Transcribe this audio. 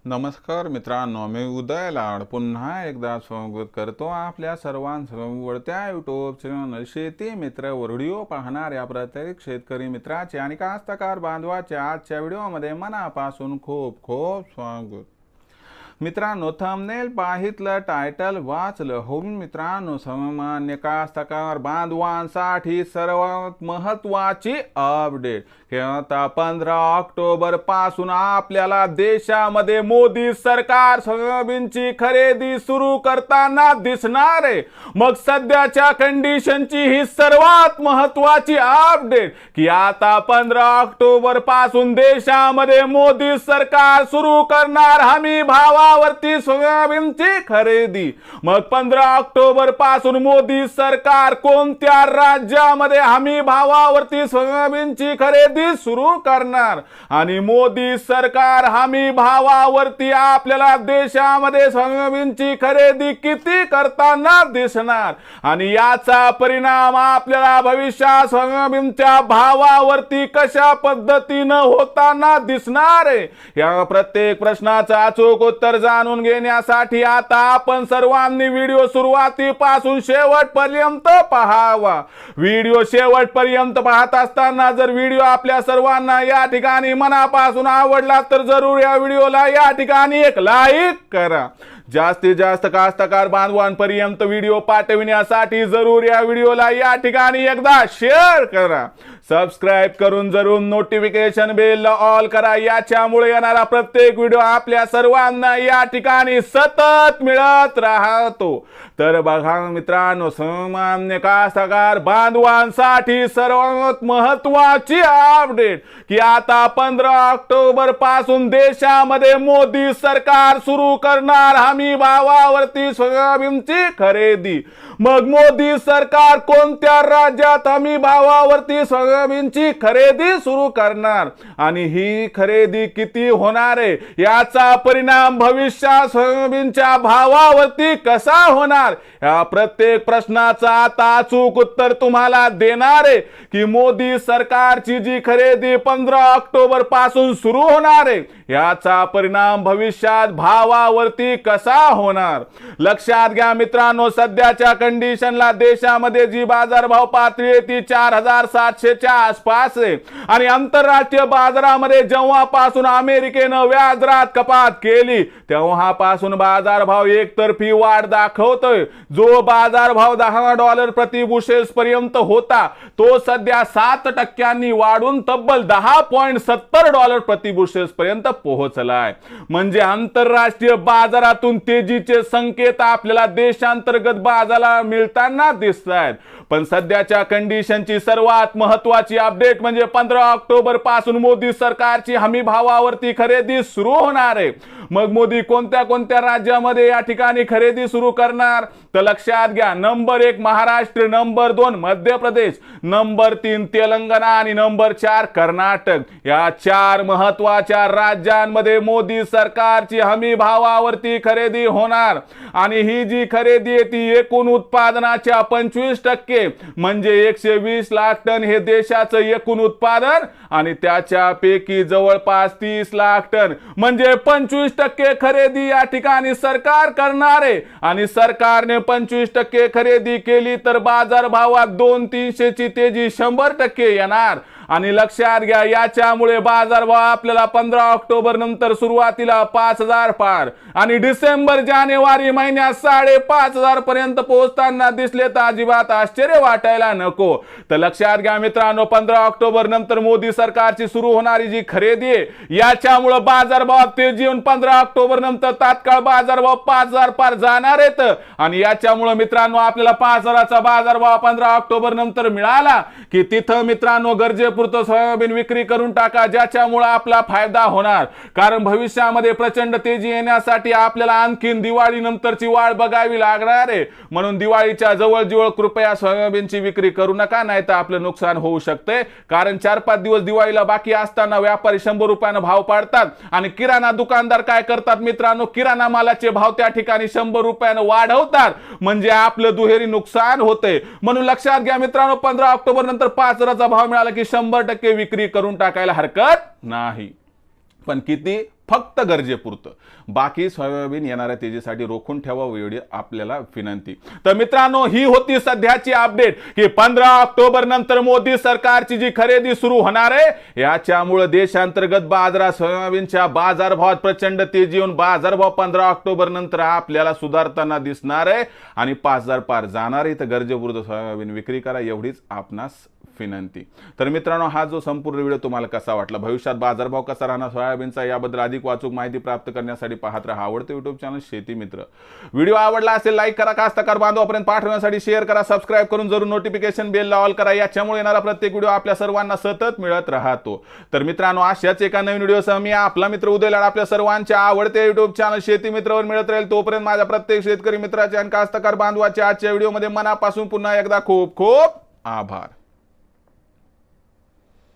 नमस्कार मित्रांनो, मी उदय लाड पुन्हा एकदा स्वागत करतो आपल्या सर्वांसमोरच्या यूट्यूब चॅनल शेती मित्र व्हिडिओ पाहणाऱ्या प्रत्येक शेतकरी मित्राचे आणि कास्तकार बांधवाचे आजच्या व्हिडिओमध्ये मनापासून खूप खूप स्वागत। मित्रांनो, थंबनेल पाहितलं, टायटल वाचलं हो मित्रांनो, सामान्य कास्तकार बांधवांसाठी सर्वात महत्त्वाची अपडेट की आता 15 ऑक्टोबर पासून आपल्याला देशामध्ये मोदी सरकार सोयाबीनची खरेदी सुरू करताना दिसणार आहे। मग सध्याच्या कंडिशनची ही सर्वात महत्त्वाची अपडेट की आता 15 ऑक्टोबर पासून देशामध्ये मोदी सरकार सुरू करणार हमी भावावरती सोयाबीनची खरेदी। मग 15 ऑक्टोबर पासून मोदी सरकार कोणत्या राज्यामध्ये हमी भावावरती सोयाबीनची खरेदी सुरू करणार आणि मोदी सरकार हमी भावावरती आपल्याला देशामध्ये सोयाबीनची खरेदी किती करताना दिसणार आणि याचा परिणाम आपल्याला भविष्यात सोयाबीनच्या भावावरती कशा पद्धतीने होताना दिसणार आहे। या प्रत्येक प्रश्नाचं अचूक उत्तर जाणून घेण्यासाठी आता आपण सर्वांनी व्हिडिओ सुरुवातीपासून शेवटपर्यंत पाहावा। व्हिडिओ शेवटपर्यंत पाहत असताना जर व्हिडिओ आपल्या सर्वांना या ठिकाणी मनापासून आवडला तर जरूर या व्हिडिओला या ठिकाणी एक लाईक करा। जास्तीत जास्त कास्तकार बांधवांपर्यंत व्हिडिओ पाठविण्यासाठी जरूर या व्हिडिओला या ठिकाणी एकदा शेअर करा। सबस्क्राइब करून जरूर नोटिफिकेशन बेल ऑल करा, याच्यामुळे येणारा प्रत्येक व्हिडिओ आपल्या सर्वांना या ठिकाणी सतत मिळत राहतो। तर बघा मित्रांनो, सामान्य कास्तकार बांधवांसाठी सर्वात महत्त्वाची अपडेट की आता 15 ऑक्टोबर पासून देशामध्ये मोदी सरकार सुरू करणार हमी भावावरती सोयाबीनची खरेदी। मग मोदी सरकार कोणत्या राज्यात हमी भावावरती सोयाबीनची खरेदी सुरू करणार आणि ही खरेदी किती होणार आहे, याचा परिणाम भविष्यात सोयाबीनच्या भावावरती कसा होणार, या प्रत्येक प्रश्नाचा आता अचूक उत्तर तुम्हाला देणार आहे की मोदी सरकारची जी खरेदी 15 ऑक्टोबर पासून सुरू होणार आहे याचा परिणाम भविष्यात भावावरती कसा होणार। लक्षात घ्या मित्रांनो, सध्याच्या कंडिशनला देशामध्ये जी बाजारभाव पातळी आहे ती 4700 च्या आसपास आहे आणि आंतरराष्ट्रीय बाजारामध्ये जेव्हापासून अमेरिकेनं व्याजदरात कपात केली तेव्हापासून बाजारभाव एकतर्फी वाढ दाखवतोय। जो बाजारभाव $10 प्रति बुशेल पर्यंत होता तो सध्या 7% वाढून तब्बल $10.70 प्रति बुशेल पर्यंत पोहोचलाय। म्हणजे आंतरराष्ट्रीय बाजारातून तेजीचे संकेत आपल्याला देशांतर्गत बाजाराला मिळताना दिसतात। पण सध्याच्या कंडिशनची सर्वात महत्त्वाची अपडेट म्हणजे 15 ऑक्टोबर पासून मोदी सरकारची हमी भावावरती खरेदी सुरू होणार आहे। मग मोदी कोणत्या कोणत्या राज्यामध्ये या ठिकाणी खरेदी सुरू करणार तर लक्षात घ्या, number 1 Maharashtra, number 2 Madhya Pradesh, number 3 Telangana आणि नंबर 4 कर्नाटक, या 4 महत्त्वाच्या राज्यांमध्ये मोदी सरकारची हमी भावावरती खरेदी होणार आणि ही जी खरेदी आहे ती एकूण उत्पादनाच्या 25% म्हणजे 120 लाख टन हे देशाचं एकूण उत्पादन आणि त्याच्यापैकी जवळपास 30 लाख टन म्हणजे 25% खरेदी या ठिकाणी सरकार करणार आहे आणि सरकारने 25% खरेदी केली तर बाजारभावात 200-300 ची तेजी 100% येणार आणि लक्षात घ्या, याच्यामुळे बाजारभाव आपल्याला 15 ऑक्टोबर नंतर सुरुवातीला 5000 पार आणि डिसेंबर जानेवारी महिन्यात 5500 पर्यंत पोहोचताना दिसले तर अजिबात आश्चर्य वाटायला नको। तर लक्षात घ्या मित्रांनो, 15 ऑक्टोबर नंतर मोदी सरकारची सुरू होणारी जी खरेदी आहे याच्यामुळे बाजारभावात तेजी येऊन 15 ऑक्टोबर नंतर तात्काळ बाजारभाव 5000 पार जाणार आहेत आणि याच्यामुळे मित्रांनो आपल्याला 5000 चा बाजारभाव 15 ऑक्टोबर नंतर मिळाला की तिथं मित्रांनो गरजे पुरतं सोयाबीन विक्री करून टाका, ज्याच्यामुळे आपला फायदा होणार। कारण भविष्यामध्ये प्रचंड तेजी येण्यासाठी आपल्याला आणखीन दिवाळी नंतरची वाढ बघावी लागणार आहे। म्हणून दिवाळीच्या जवळ कृपया सोयाबीनची विक्री करू नका, नाहीतर आपलं नुकसान होऊ शकते। कारण 4-5 दिवस दिवाळीला बाकी असताना व्यापारी 100 रुपयाने भाव पाडतात आणि किराणा दुकानदार काय करतात मित्रांनो, किराणा मालाचे भाव त्या ठिकाणी 100 रुपयाने वाढवतात, म्हणजे आपलं दुहेरी नुकसान होते। म्हणून लक्षात घ्या मित्रांनो, 15 ऑक्टोबर नंतर 5000 चा भाव मिळाला की 100% विक्री करून टाकायला हरकत नाही। पण किती? फक्त गरजेपुरतं. बाकी सोयाबीन येणाऱ्या तेजीसाठी रोखून ठेवा एवढी आपल्याला विनंती. तर मित्रांनो, ही होती सध्याची अपडेट की 15 ऑक्टोबर नंतर मोदी सरकारची जी खरेदी सुरू होणार आहे याच्यामुळे देशांतर्गत बाजारात सोयाबीनच्या बाजारभावात प्रचंड तेजी येऊन बाजारभाव 15 ऑक्टोबर नंतर आपल्याला सुधारताना दिसणार आहे आणि 5,000 पार जाणार आहे. तर गरजेपुरतं सोयाबीन विक्री करा एवढीच आपणास विनंती. तर मित्रांनो, हा जो संपूर्ण व्हिडिओ तुम्हाला कसा वाटला, भविष्यात बाजारभाव कसा राहणार सोयाबीनचा याबद्दल अधिक वाचूक माहिती प्राप्त करण्यासाठी पाहत राहा आवडते युट्यूब चॅनल शेती मित्र. व्हिडिओ आवडला असेल लाईक करा, कास्तकार बांधवापर्यंत पाठवण्यासाठी शेअर करा, सबस्क्राईब करून जरूर नोटिफिकेशन बेल ऑल करा. याच्यामुळे येणारा प्रत्येक व्हिडिओ आपल्या सर्वांना सतत मिळत राहतो. तर मित्रांनो, अशाच एका नवीन व्हिडिओसह मी आपला मित्र उदय लाड आपल्या सर्वांच्या आवडते युट्यूब चॅनल शेती मित्रावर मिळत राहील. तोपर्यंत माझ्या प्रत्येक शेतकरी मित्राचे आणि कास्तकार बांधवाचे आजच्या व्हिडिओमध्ये मनापासून पुन्हा एकदा खूप खूप आभार.